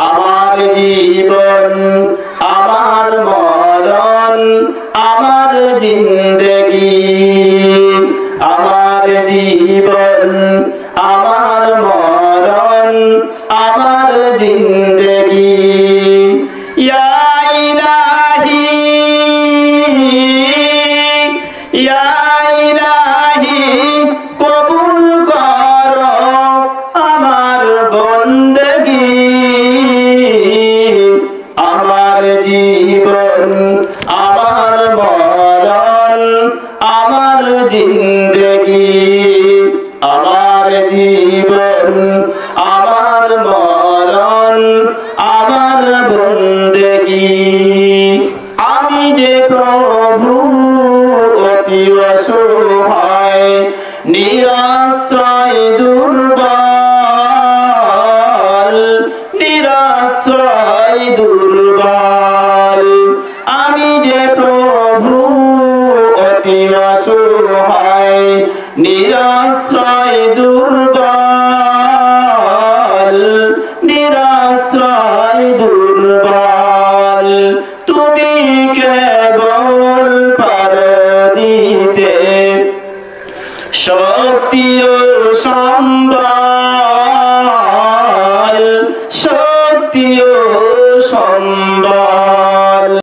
আমার জীবন আমার মরণ আমার জিন্দেগি আমার জীবন আমার মরণ আমার জিন্দেগি ইয়া ইলাহি ইয়া ইলাহি কবুল করো আমার বন্দেগি আমার জীবন আমার মরণ আমার জিন্দেগি আমার জীবন আমার মরণ আমার বন্দেগি আমি যে প্রভু অতি অসহায় নিরাশ্রয় দুর্বল নিরাশ্রয় দুর্বল আমি যে প্রভু অতি অসহায় নিরাশ্রয় দুর্বল নিরাশ্রয় দুর্বল তুমি কেবল পার দিতে শক্তি ও সম্বল শক্তি ও সম্বল